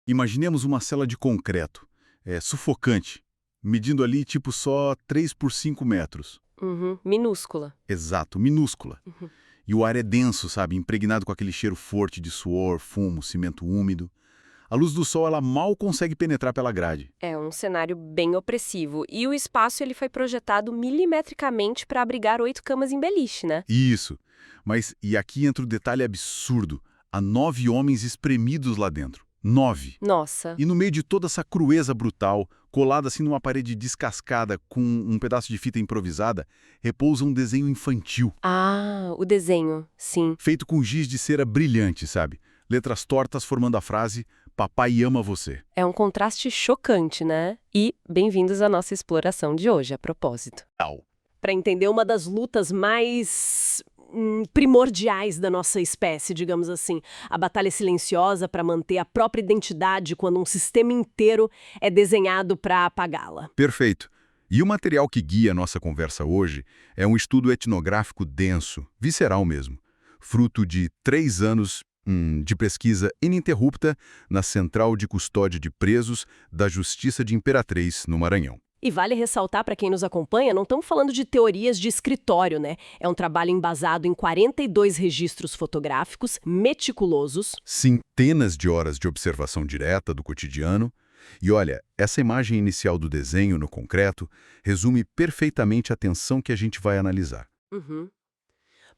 Imaginemos uma cela de concreto, sufocante, medindo ali tipo só 3 por 5 metros. Uhum, minúscula. Exato, minúscula. Uhum. E o ar é denso, sabe? Impregnado com aquele cheiro forte de suor, fumo, cimento úmido. A luz do sol, ela mal consegue penetrar pela grade. É um cenário bem opressivo. E o espaço ele foi projetado milimetricamente para abrigar 8 camas em beliche, né? Isso. Mas, e aqui entra o detalhe absurdo. Há 9 homens espremidos lá dentro. 9. Nossa. E no meio de toda essa crueza brutal, colada assim numa parede descascada com um pedaço de fita improvisada, repousa um desenho infantil, Ah, o desenho, sim. feito com giz de cera brilhante, sabe? Letras tortas formando a frase "Papai ama você". É um contraste chocante, né? E bem-vindos à nossa exploração de hoje, a propósito. Au. Para entender uma das lutas mais primordiais da nossa espécie, digamos assim. A batalha silenciosa para manter a própria identidade quando um sistema inteiro é desenhado para apagá-la. Perfeito. E o material que guia a nossa conversa hoje é um estudo etnográfico denso, visceral mesmo, fruto de 3 anos de pesquisa ininterrupta na Central de Custódia de Presos da Justiça de Imperatriz, no Maranhão. E vale ressaltar para quem nos acompanha, não estamos falando de teorias de escritório, né? É um trabalho embasado em 42 registros fotográficos, meticulosos. Centenas de horas de observação direta do cotidiano. E olha, essa imagem inicial do desenho no concreto resume perfeitamente a tensão que a gente vai analisar. Uhum.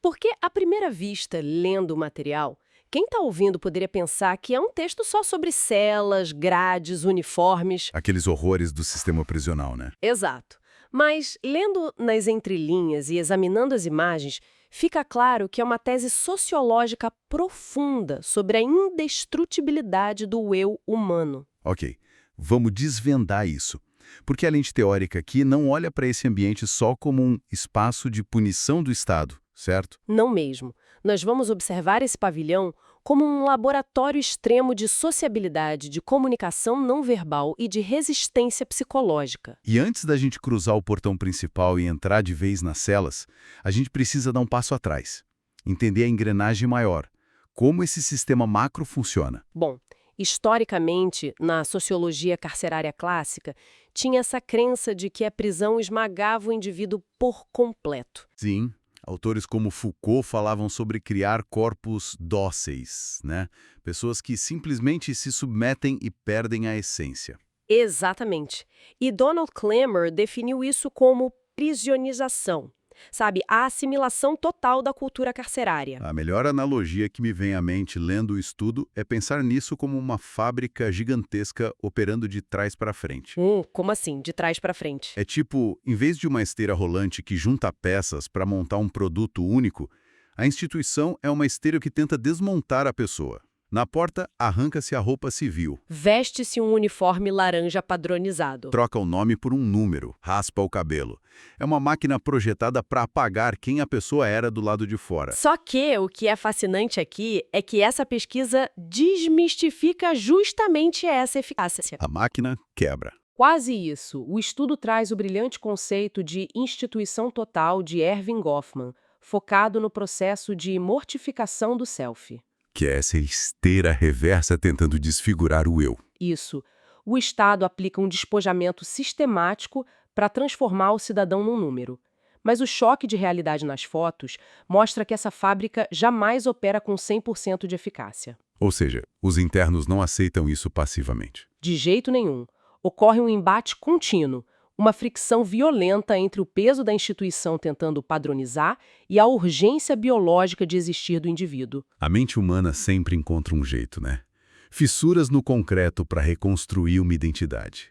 Porque, à primeira vista, lendo o material, quem está ouvindo poderia pensar que é um texto só sobre celas, grades, uniformes. Aqueles horrores do sistema prisional, né? Exato. Mas, lendo nas entrelinhas e examinando as imagens, fica claro que é uma tese sociológica profunda sobre a indestrutibilidade do eu humano. Ok, vamos desvendar isso. Porque a lente teórica aqui não olha para esse ambiente só como um espaço de punição do Estado, certo? Não mesmo. Nós vamos observar esse pavilhão como um laboratório extremo de sociabilidade, de comunicação não verbal e de resistência psicológica. E antes da gente cruzar o portão principal e entrar de vez nas celas, a gente precisa dar um passo atrás. Entender a engrenagem maior. Como esse sistema macro funciona. Bom, historicamente, na sociologia carcerária clássica, tinha essa crença de que a prisão esmagava o indivíduo por completo. Sim, autores como Foucault falavam sobre criar corpos dóceis, né? Pessoas que simplesmente se submetem e perdem a essência. Exatamente. E Donald Klemmer definiu isso como prisionização. Sabe, a assimilação total da cultura carcerária. A melhor analogia que me vem à mente lendo o estudo é pensar nisso como uma fábrica gigantesca operando de trás para frente. Como assim? De trás para frente? É tipo, em vez de uma esteira rolante que junta peças para montar um produto único, a instituição é uma esteira que tenta desmontar a pessoa. Na porta, arranca-se a roupa civil. Veste-se um uniforme laranja padronizado. Troca o nome por um número, raspa o cabelo. É uma máquina projetada para apagar quem a pessoa era do lado de fora. Só que o que é fascinante aqui é que essa pesquisa desmistifica justamente essa eficácia. A máquina quebra. Quase isso. O estudo traz o brilhante conceito de instituição total de Erving Goffman, focado no processo de mortificação do self. Que é essa esteira reversa tentando desfigurar o eu. Isso. O Estado aplica um despojamento sistemático para transformar o cidadão num número. Mas o choque de realidade nas fotos mostra que essa fábrica jamais opera com 100% de eficácia. Ou seja, os internos não aceitam isso passivamente. De jeito nenhum. Ocorre um embate contínuo, uma fricção violenta entre o peso da instituição tentando padronizar e a urgência biológica de existir do indivíduo. A mente humana sempre encontra um jeito, né? Fissuras no concreto para reconstruir uma identidade.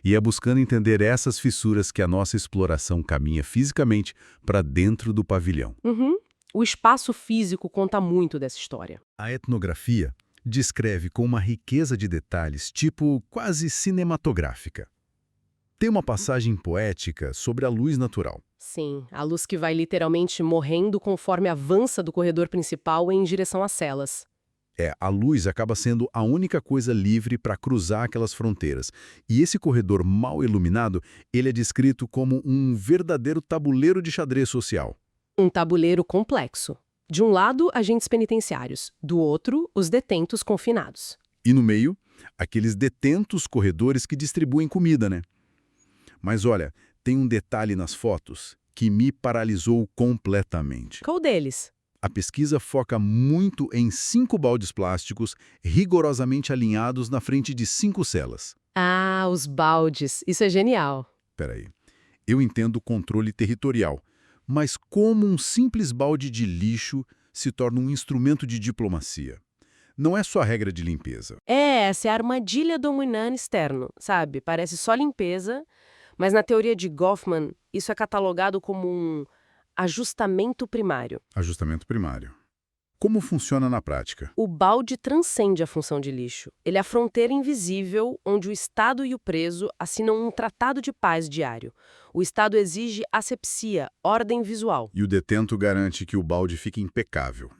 E é buscando entender essas fissuras que a nossa exploração caminha fisicamente para dentro do pavilhão. O espaço físico conta muito dessa história. A etnografia descreve com uma riqueza de detalhes, tipo quase cinematográfica. Tem uma passagem poética sobre a luz natural. Sim, a luz que vai literalmente morrendo conforme avança do corredor principal em direção às celas. A luz acaba sendo a única coisa livre para cruzar aquelas fronteiras. E esse corredor mal iluminado, ele é descrito como um verdadeiro tabuleiro de xadrez social. Um tabuleiro complexo. De um lado, agentes penitenciários. Do outro, os detentos confinados. E no meio, Aqueles detentos corredores que distribuem comida, né? Mas olha, tem um detalhe nas fotos que me paralisou completamente. Qual deles? A pesquisa foca muito em 5 baldes plásticos rigorosamente alinhados na frente de 5 celas. Ah, os baldes. Isso é genial. Peraí. Eu entendo o controle territorial, mas como um simples balde de lixo se torna um instrumento de diplomacia? Não é só regra de limpeza. Essa é a armadilha dominante externo, sabe? Parece só limpeza, mas na teoria de Goffman, isso é catalogado como um ajustamento primário. Ajustamento primário. Como funciona na prática? O balde transcende a função de lixo. Ele é a fronteira invisível onde o Estado e o preso assinam um tratado de paz diário. O Estado exige asepsia, ordem visual. E o detento garante que o balde fique impecável.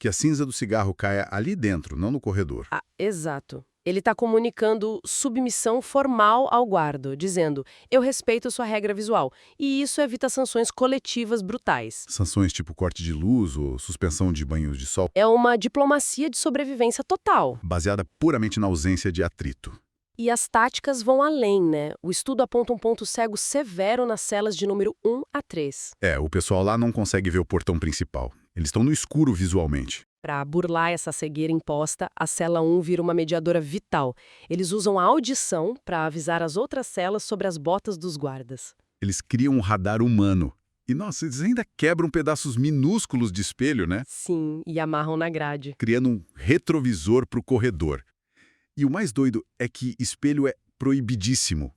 Que a cinza do cigarro caia ali dentro, não no corredor. Ah, exato. Ele está comunicando submissão formal ao guarda, dizendo: eu respeito sua regra visual. E isso evita sanções coletivas brutais. Sanções tipo corte de luz ou suspensão de banhos de sol, É uma diplomacia de sobrevivência total. baseada puramente na ausência de atrito. E as táticas vão além, né? O estudo aponta um ponto cego severo nas celas de número 1 a 3. O pessoal lá não consegue ver o portão principal. Eles estão no escuro visualmente. Para burlar essa cegueira imposta, a cela 1 vira uma mediadora vital. Eles usam a audição para avisar as outras celas sobre as botas dos guardas. Eles criam um radar humano. E, nossa, eles ainda quebram pedaços minúsculos de espelho, né? Sim, e amarram na grade. Criando um retrovisor para o corredor. E o mais doido é que espelho é proibidíssimo.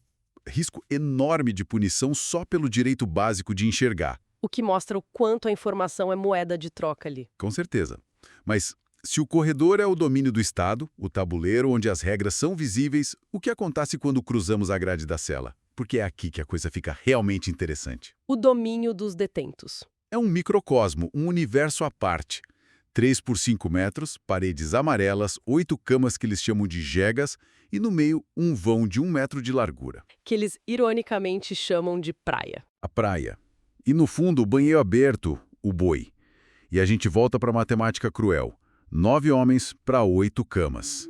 Risco enorme de punição só pelo direito básico de enxergar. O que mostra o quanto a informação é moeda de troca ali. Com certeza. Mas se o corredor é o domínio do Estado, o tabuleiro onde as regras são visíveis, o que acontece quando cruzamos a grade da cela? Porque é aqui que a coisa fica realmente interessante. O domínio dos detentos. É um microcosmo, um universo à parte. 3 por 5 metros, paredes amarelas, 8 camas que eles chamam de jegas e no meio um vão de 1 metro de largura. Que eles ironicamente chamam de praia. A praia. E no fundo o banheiro aberto, o boi. E a gente volta para a matemática cruel. 9 homens para 8 camas.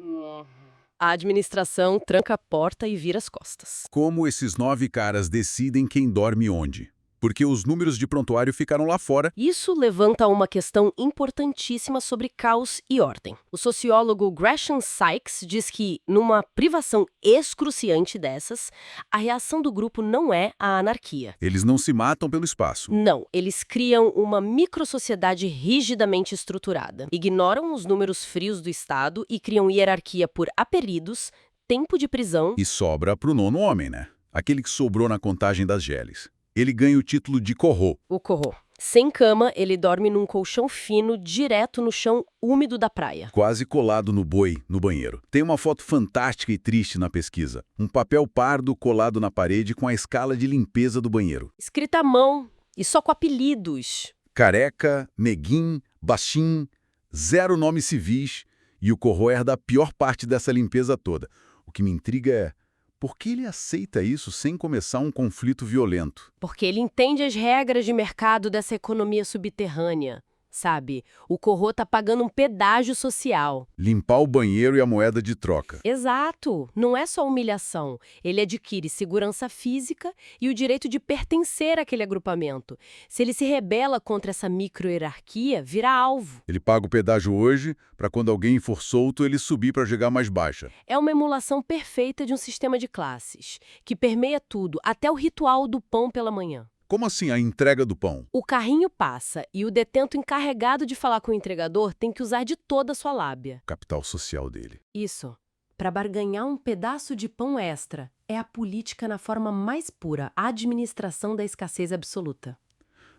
A administração tranca a porta e vira as costas. Como esses 9 caras decidem quem dorme onde? Porque os números de prontuário ficaram lá fora. Isso levanta uma questão importantíssima sobre caos e ordem. O sociólogo Gresham Sykes diz que, numa privação excruciante dessas, a reação do grupo não é a anarquia. Eles não se matam pelo espaço. Não, eles criam uma microsociedade rigidamente estruturada. Ignoram os números frios do Estado e criam hierarquia por apelidos, tempo de prisão. E sobra pro 9º homem, né? Aquele que sobrou na contagem das geles. Ele ganha o título de Corro. O Corro. Sem cama, ele dorme num colchão fino, direto no chão úmido da praia. Quase colado no boi, no banheiro. Tem uma foto fantástica e triste na pesquisa. Um papel pardo colado na parede com a escala de limpeza do banheiro. Escrita à mão e só com apelidos. Careca, neguim, baixim, 0 nomes civis. E o Corro herda a pior parte dessa limpeza toda. O que me intriga é: por que ele aceita isso sem começar um conflito violento? Porque ele entende as regras de mercado dessa economia subterrânea, sabe? O Corro tá pagando um pedágio social. Limpar o banheiro e a moeda de troca. Exato. Não é só humilhação. Ele adquire segurança física e o direito de pertencer àquele agrupamento. Se ele se rebela contra essa micro-hierarquia, vira alvo. Ele paga o pedágio hoje para quando alguém for solto ele subir para jogar mais baixa. É uma emulação perfeita de um sistema de classes, que permeia tudo, até o ritual do pão pela manhã. Como assim a entrega do pão? O carrinho passa e o detento encarregado de falar com o entregador tem que usar de toda a sua lábia. Capital social dele. Isso. Para barganhar um pedaço de pão extra, é a política na forma mais pura, a administração da escassez absoluta.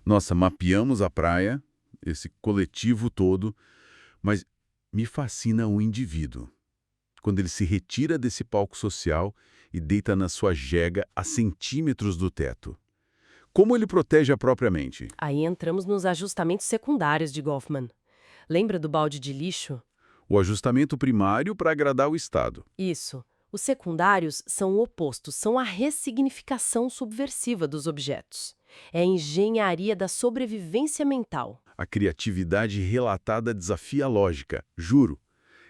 Nossa, mapeamos a praia, esse coletivo todo, mas me fascina o indivíduo. Quando ele se retira desse palco social e deita na sua jega a centímetros do teto. Como ele protege a própria mente? Aí entramos nos ajustamentos secundários de Goffman. Lembra do balde de lixo? O ajustamento primário para agradar o Estado. Isso. Os secundários são o oposto, são a ressignificação subversiva dos objetos. É a engenharia da sobrevivência mental. A criatividade relatada desafia a lógica, juro.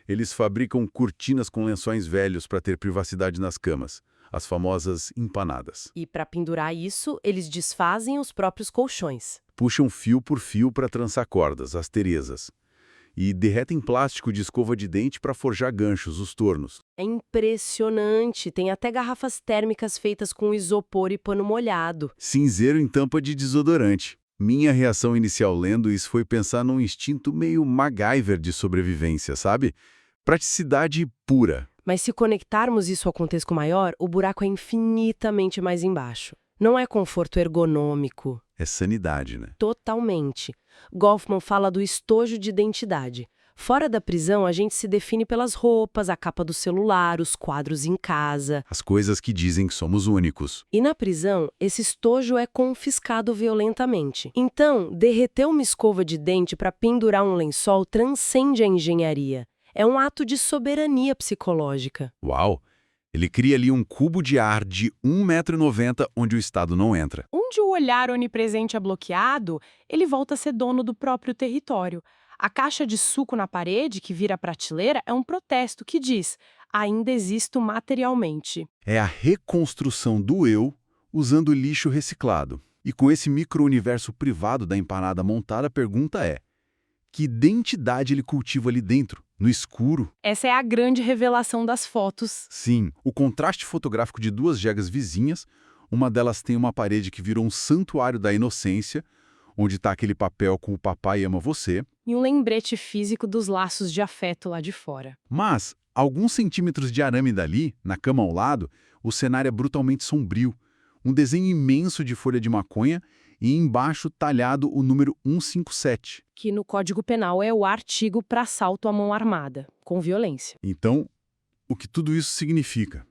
Eles fabricam cortinas com lençóis velhos para ter privacidade nas camas, as famosas empanadas. E para pendurar isso, eles desfazem os próprios colchões. Puxam fio por fio para trançar cordas, as terezas. E derretem plástico de escova de dente para forjar ganchos, os tornos. É impressionante, tem até garrafas térmicas feitas com isopor e pano molhado. Cinzeiro em tampa de desodorante. Minha reação inicial lendo isso foi pensar num instinto meio MacGyver de sobrevivência, sabe? Praticidade pura. Mas se conectarmos isso ao contexto maior, o buraco é infinitamente mais embaixo. Não é conforto ergonômico. É sanidade, né? Totalmente. Goffman fala do estojo de identidade. Fora da prisão, a gente se define pelas roupas, a capa do celular, os quadros em casa. As coisas que dizem que somos únicos. E na prisão, esse estojo é confiscado violentamente. Então, derreter uma escova de dente para pendurar um lençol transcende a engenharia. É um ato de soberania psicológica. Uau! Ele cria ali um cubo de ar de 1,90 m onde o Estado não entra. Onde o olhar onipresente é bloqueado, ele volta a ser dono do próprio território. A caixa de suco na parede, que vira prateleira, é um protesto que diz: ainda existo materialmente. É a reconstrução do eu usando lixo reciclado. E com esse micro-universo privado da empanada montada, a pergunta é: que identidade ele cultiva ali dentro, no escuro? Essa é a grande revelação das fotos. Sim, o contraste fotográfico de duas jegas vizinhas, uma delas tem uma parede que virou um santuário da inocência, onde está aquele papel com o papai ama você. E um lembrete físico dos laços de afeto lá de fora. Mas, alguns centímetros de arame dali, na cama ao lado, o cenário é brutalmente sombrio. Um desenho imenso de folha de maconha e embaixo talhado o número 157. Que no Código Penal é o artigo para assalto à mão armada, com violência. Então, o que tudo isso significa?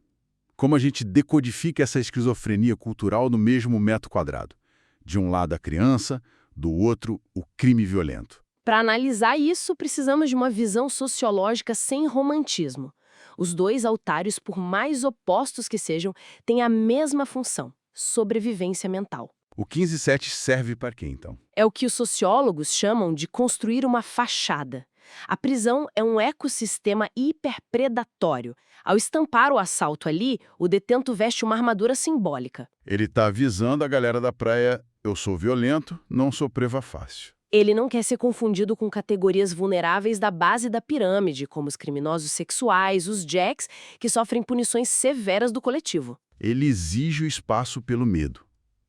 Como a gente decodifica essa esquizofrenia cultural no mesmo metro quadrado? De um lado a criança, do outro o crime violento. Para analisar isso, precisamos de uma visão sociológica sem romantismo. Os dois altários, por mais opostos que sejam, têm a mesma função: sobrevivência mental. O 157 serve para quê, então? É o que os sociólogos chamam de construir uma fachada. A prisão é um ecossistema hiperpredatório. Ao estampar o assalto ali, o detento veste uma armadura simbólica. Ele está avisando a galera da praia: eu sou violento, não sou presa fácil. Ele não quer ser confundido com categorias vulneráveis da base da pirâmide, como os criminosos sexuais, os jacks, que sofrem punições severas do coletivo. Ele exige o espaço pelo medo.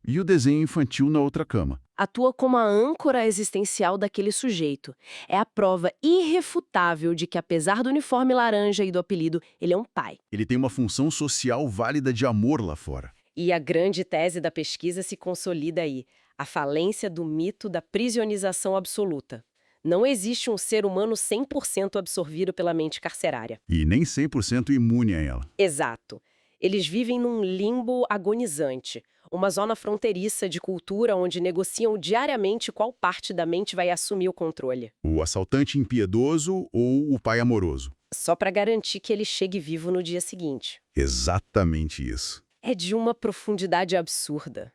E o desenho infantil na outra cama. Atua como a âncora existencial daquele sujeito. É a prova irrefutável de que, apesar do uniforme laranja e do apelido, ele é um pai. Ele tem uma função social válida de amor lá fora. E a grande tese da pesquisa se consolida aí: a falência do mito da prisionização absoluta. Não existe um ser humano 100% absorvido pela mente carcerária. E nem 100% imune a ela. Exato. Eles vivem num limbo agonizante, uma zona fronteiriça de cultura onde negociam diariamente qual parte da mente vai assumir o controle. O assaltante impiedoso ou o pai amoroso. Só para garantir que ele chegue vivo no dia seguinte. Exatamente isso. É de uma profundidade absurda.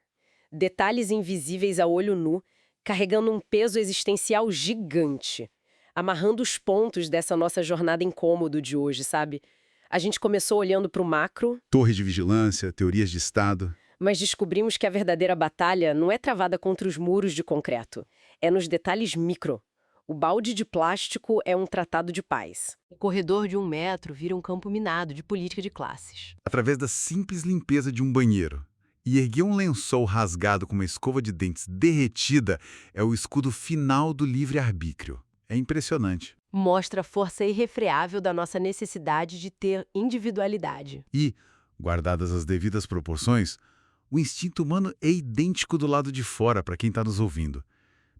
Detalhes invisíveis a olho nu, carregando um peso existencial gigante, amarrando os pontos dessa nossa jornada incômodo de hoje, sabe? A gente começou olhando para o macro, Torre de vigilância, teorias de Estado. mas descobrimos que a verdadeira batalha não é travada contra os muros de concreto, é nos detalhes micro. O balde de plástico é um tratado de paz. O corredor de 1 metro vira um campo minado de política de classes. Através da simples limpeza de um banheiro. E erguer um lençol rasgado com uma escova de dentes derretida é o escudo final do livre-arbítrio. É impressionante. Mostra a força irrefreável da nossa necessidade de ter individualidade. E, guardadas as devidas proporções, o instinto humano é idêntico do lado de fora para quem está nos ouvindo.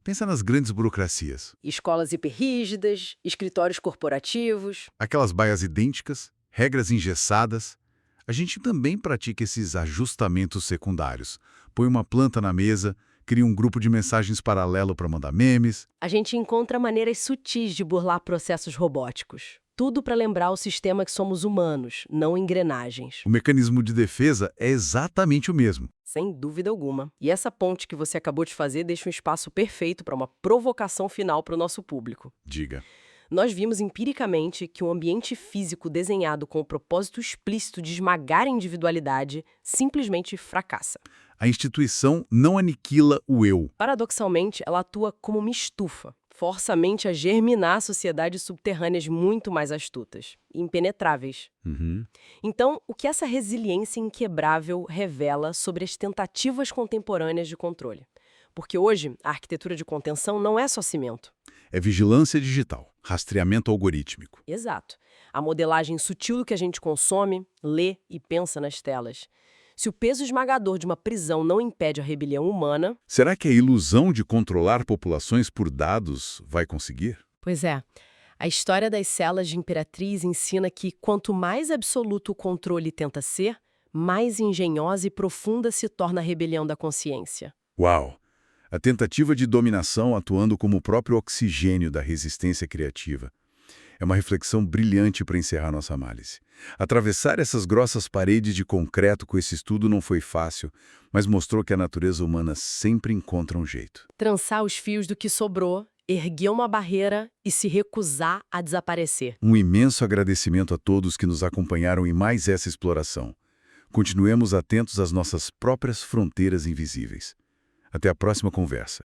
Pensa nas grandes burocracias. Escolas hiperrígidas, escritórios corporativos. Aquelas baias idênticas, regras engessadas. A gente também pratica esses ajustamentos secundários. Põe uma planta na mesa, cria um grupo de mensagens paralelo para mandar memes. A gente encontra maneiras sutis de burlar processos robóticos. Tudo para lembrar o sistema que somos humanos, não engrenagens. O mecanismo de defesa é exatamente o mesmo. Sem dúvida alguma. E essa ponte que você acabou de fazer deixa um espaço perfeito para uma provocação final para o nosso público. Diga. Nós vimos empiricamente que o ambiente físico desenhado com o propósito explícito de esmagar a individualidade simplesmente fracassa. A instituição não aniquila o eu. Paradoxalmente, ela atua como uma estufa, força a mente a germinar sociedades subterrâneas muito mais astutas e impenetráveis. Então, o que essa resiliência inquebrável revela sobre as tentativas contemporâneas de controle? Porque hoje, a arquitetura de contenção não é só cimento. É vigilância digital, rastreamento algorítmico. Exato. A modelagem sutil do que a gente consome, lê e pensa nas telas. Se o peso esmagador de uma prisão não impede a rebelião humana... Será que a ilusão de controlar populações por dados vai conseguir? Pois é. A história das celas de Imperatriz ensina que quanto mais absoluto o controle tenta ser, mais engenhosa e profunda se torna a rebelião da consciência. Uau! A tentativa de dominação atuando como o próprio oxigênio da resistência criativa. É uma reflexão brilhante para encerrar nossa análise. Atravessar essas grossas paredes de concreto com esse estudo não foi fácil, mas mostrou que a natureza humana sempre encontra um jeito. Trançar os fios do que sobrou, erguer uma barreira e se recusar a desaparecer. Um imenso agradecimento a todos que nos acompanharam em mais essa exploração. Continuemos atentos às nossas próprias fronteiras invisíveis. Até a próxima conversa.